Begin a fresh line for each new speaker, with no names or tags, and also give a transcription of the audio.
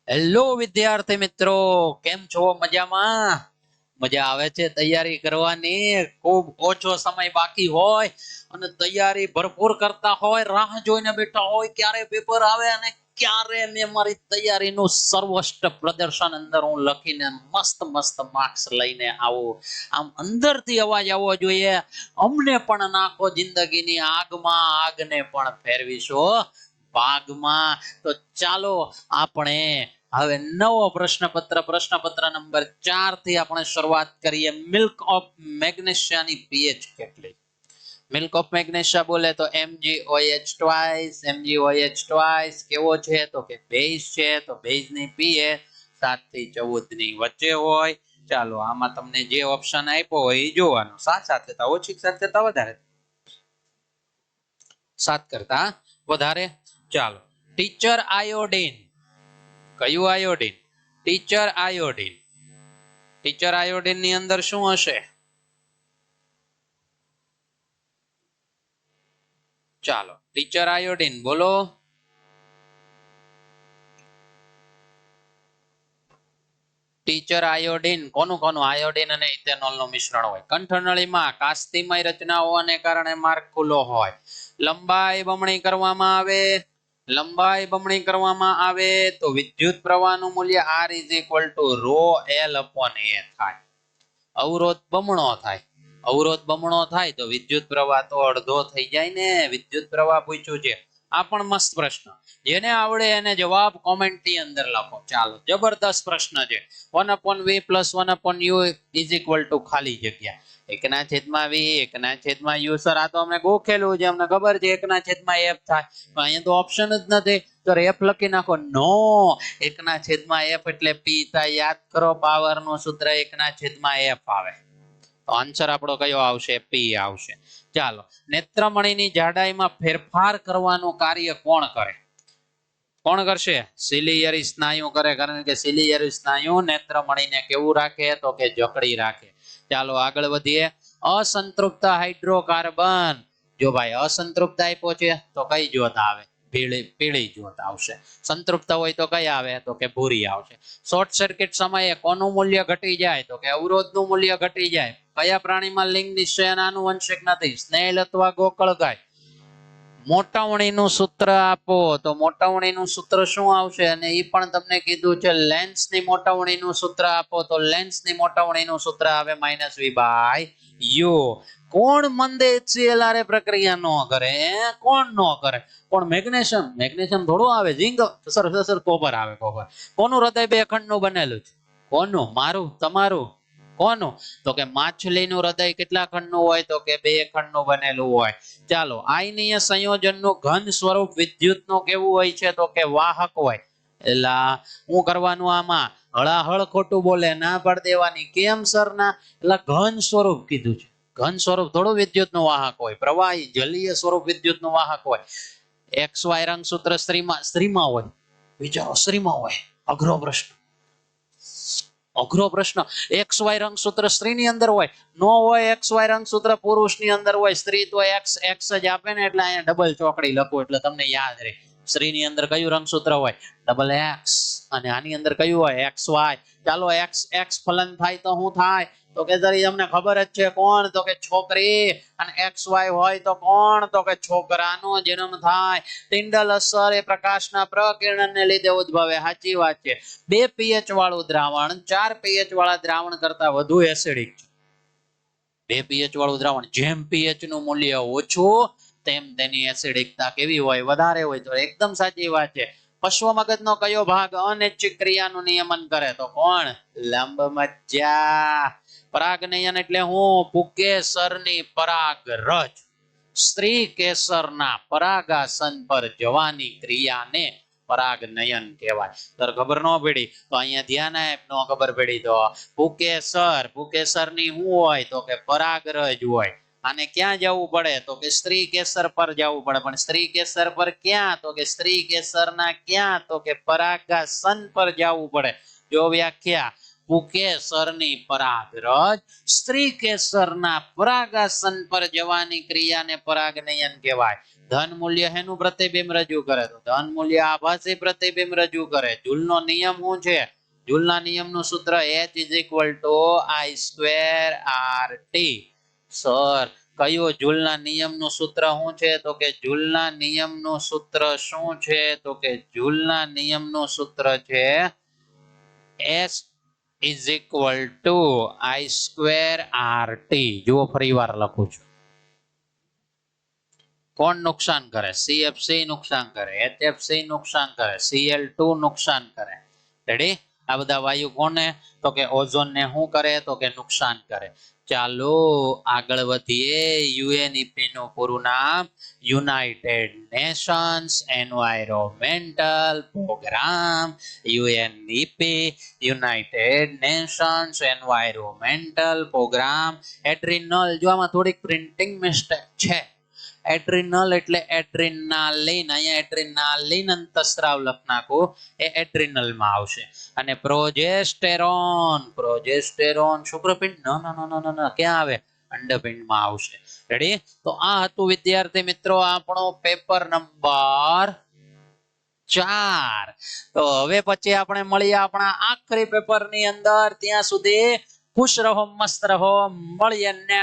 Hello વિદ્યાર્થી મિત્રો, કેમ છો? મજામાં? મજા આવે છે તૈયારી કરવાની? ખૂબ ઓછો સમય બાકી હોય અને તૈયારી ભરપૂર કરતા હોય, રાહ જોઈને બેઠા હોય ક્યારે પેપર આવે અને ક્યારે મેં મારી તૈયારીનું સર્વોચ્ચ પ્રદર્શન અંદર હું લખીને મસ્ત મસ્ત માર્ક્સ લઈને આવું. આમ અંદરથી અવાજ આવવો જોઈએ, અમને પણ નાખો જિંદગીની આગમાં, આગને પણ ફેરવીશું ભાગમાં. તો ચાલો આપણે હવે નવો પ્રશ્નપત્ર નંબર 4 થી આપણે શરૂઆત કરીએ. મિલ્ક ઓફ મેગ્નેશિયાની પીએચ કેટલી? મિલ્ક ઓફ મેગ્નેશિયા બોલે તો MgOH ટ્વાઇસ. MgOH ટ્વાઇસ કેવો છે? તો કે બેઝ છે, તો બેઝની પીએચ 7 થી 14 ની વચ્ચે હોય. ચાલો આમાં તમને જે ઓપ્શન આપ્યો હોય એ જોવાનું. 7 કરતા ઓછી, 7 કરતા વધારે, 7 કરતા વધારે. ચાલો, ટીચર આયોડીન. કયું iodine? Teacher iodine. Teacher iodine ની અંદર શું હશે? ચાલો, ટીચર આયોડીન બોલો. ટીચર આયોડીન કોનું કોનું? આયોડીન અને ઇથેનોલ નું મિશ્રણ હોય. કંઠનળીમાં કાસ્તિમય રચના હોવાને કારણે માર્ગ ખુલ્લો હોય. લંબાઈ બમણી કરવામાં આવે. લંબાઈ બમણી કરવામાં આવે તો વિદ્યુત પ્રવાહનું મૂલ્ય R = ρL/A થાય. અવરોધ બમણો થાય. અવરોધ બમણો થાય તો વિદ્યુત પ્રવાહ તો અડધો થઈ જાય ને. વિદ્યુત પ્રવાહ પૂછ્યું છે, આ પણ મસ્ત પ્રશ્ન. જેને આવડે એને જવાબ કોમેન્ટ ની અંદર લખો. ચાલો, જબરદસ્ત પ્રશ્ન છે. 1/V + 1/U = ખાલી જગ્યા. 1/V 1/U. સર આ તો અમને ગોખેલું છે, અમને ખબર છે 1/F થાય. પણ અહીંયા તો ઓપ્શન જ નથી. તો F લખી નાખો. નો, 1/F એટલે P થાય. યાદ કરો, પાવર નું સૂત્ર 1/F આવે. તો આન્સર આપણો કયો આવશે? P આવશે. ચાલો, નેત્રમણીની જાડાઈમાં ફેરફાર કરવાનું કાર્ય કોણ કરે? કોણ કરશે? સિલિયરી સ્નાયુ કરે. કારણ કે સિલિયરી સ્નાયુ નેત્રમણીને કેવું રાખે? તો કે જકડી રાખે. ચાલો આગળ વધીએ. અસંતૃપ્ત હાઇડ્રોકાર્બન. જો ભાઈ અસંતૃપ્ત આપ્યો છે તો કઈ જ્યોત આવે? પીળી જ્યોત આવશે. સંતૃપ્ત હોય તો કઈ આવે? તો કે ભૂરી આવશે. શોર્ટ સર્કિટ સમયે કોનું મૂલ્ય ઘટી જાય? તો કે અવરોધનું મૂલ્ય ઘટી જાય. કયા પ્રાણીમાં લિંગ નિશ્ચયન આનુવંશિક નથી? સ્નેલ અથવા ગોકળગાય. મોટાવણીનું સૂત્ર આપો તો મોટાવણીનું સૂત્ર શું આવશે? અને એ પણ તમને કીધું છે. લેન્સની મોટાવણીનું સૂત્ર આપો તો લેન્સની મોટાવણીનું સૂત્ર આવે -V/U. કોણ મંદે HCl પ્રક્રિયા ન કરે? કોણ ન કરે? પણ મેગ્નેશિયમ, મેગ્નેશિયમ થોડું આવે. ઝિંક સર કોપર આવે. કોપર. કોનું હૃદય 2 ખંડનું બનેલું છે? કોનું? મારું, તમારું? કોનું? તો કે માછલીનું હૃદય કેટલા ખંડનું હોય? તો કે 2 ખંડનું બનેલું હોય. ચાલો, આયનીય સંયોજનનું ઘન સ્વરૂપ વિદ્યુતનું કેવું હોય છે? તો કે વાહક હોય. એલા હું કરવાનું આમાં? હળાહળ ખોટું બોલે, ના પાડી દેવાની. કેમ સર ના? એટલે ઘન સ્વરૂપ કીધું છે. ઘન સ્વરૂપ થોડું વિદ્યુતનું વાહક હોય. પ્રવાહી જલીય સ્વરૂપ વિદ્યુતનું વાહક હોય. XY રંગસૂત્ર સ્ત્રીમાં હોય. વિચારો, સ્ત્રીમાં હોય. અઘરો પ્રશ્ન. અઘરો પ્રશ્ન. XY રંગસૂત્ર સ્ત્રીની અંદર હોય? નો હોય. XY રંગસૂત્ર પુરુષની અંદર હોય. સ્ત્રી તો X જ આપે ને, એટલે અહીંયા ડબલ ચોકડી લખો એટલે તમને યાદ રહે. સ્ત્રીની અંદર કયું રંગસૂત્ર હોય? XX. અને આની અંદર કયું હોય? XY. ચાલો, X ફલન થાય તો શું થાય? તો કે તમને ખબર જ છે. કોણ? તો કે છોકરી. અને XY હોય તો કોણ? તો કે છોકરાનો જન્મ થાય. ટિંડલ અસર એ પ્રકાશના પ્રકિરણને લીધે ઉદ્ભવે. સાચી વાત છે. 2 pH વાળું દ્રાવણ 4 pH વાળા દ્રાવણ કરતા વધુ એસિડિક છે. 2 pH વાળું દ્રાવણ જેમ pH નું મૂલ્ય ઓછું તેમ તેની એસિડિકતા કેવી હોય? વધારે હોય. તો એકદમ સાચી વાત છે. પશ્વ મગજનો કયો ભાગ અનૈચ્છિક ક્રિયાનું નિયમન કરે? તો કોણ? લંબમજ્જા. પરાગનયન એટલે હું? પુકેસરની પરાગરજ. સ્ત્રી કેસરના પરાગાસન પર જવાની ક્રિયાને પરાગનયન કહેવાય. તો ખબર ન પડી તો અહીંયા ધ્યાન આપ. ન ખબર પડી તો પુકેસરની શું હોય? તો કે પરાગરજ હોય. આને ક્યાં જવું પડે? તો કે સ્ત્રી કેસર પર જવું પડે. પણ સ્ત્રી કેસર પર ક્યાં? તો કે સ્ત્રી કેસરના ક્યાં? તો કે પરાગાસન પર જવું પડે. જો વ્યાખ્યા. પુકેસરની પરાગરજ સ્ત્રી કેસરના પરાગાસન પર જવાની ક્રિયાને પરાગનયન કહેવાય. ધન મૂલ્ય હેનું પ્રતિબિંબ રજૂ કરે? તો ધન મૂલ્ય આભાસી પ્રતિબિંબ રજૂ કરે. જૂલનો નિયમ શું છે? જૂલના નિયમનું સૂત્ર H = I²RT. સર કયો જૂલના નિયમનું સૂત્ર શું છે? તો કે જૂલના નિયમનું સૂત્ર શું છે? તો કે જૂલના નિયમનું સૂત્ર છે S = I²RT. જુઓ ફરીવાર લખું છું. કોણ નુકસાન કરે? CFC નુકસાન કરે, HFC નુકસાન કરે, Cl2 નુકસાન કરે. રેડી? આ બધા વાયુ કોને? તો કે ઓઝોનને શું કરે? તો કે નુકસાન કરે. ચાલો આગળ વધીએ. UNEP નું પૂરું નામ United Nations environmental programme. UNEP United Nations environmental programme. Adrenal, જો આમાં થોડીક પ્રિન્ટિંગ મિસ્ટેક છે. એડ્રિનલ એટલે એડ્રિનાલિન, અહીંયા એડ્રિનાલિન અંતસ્ત્રાવ લખ નાખું, એ એડ્રિનલ માં આવશે. અને પ્રોજેસ્ટેરોન, પ્રોજેસ્ટેરોન શુક્રપિંડ ન ક્યાં આવે? અંડપિંડમાં આવશે. રેડી? તો આ હતું વિદ્યાર્થી મિત્રો આપણો પેપર નંબર 4. તો હવે પછી આપણે મળીએ આપણા આખરી પેપરની અંદર. ત્યાં સુધી ખુશ રહો, મસ્ત રહો. મળીએ ને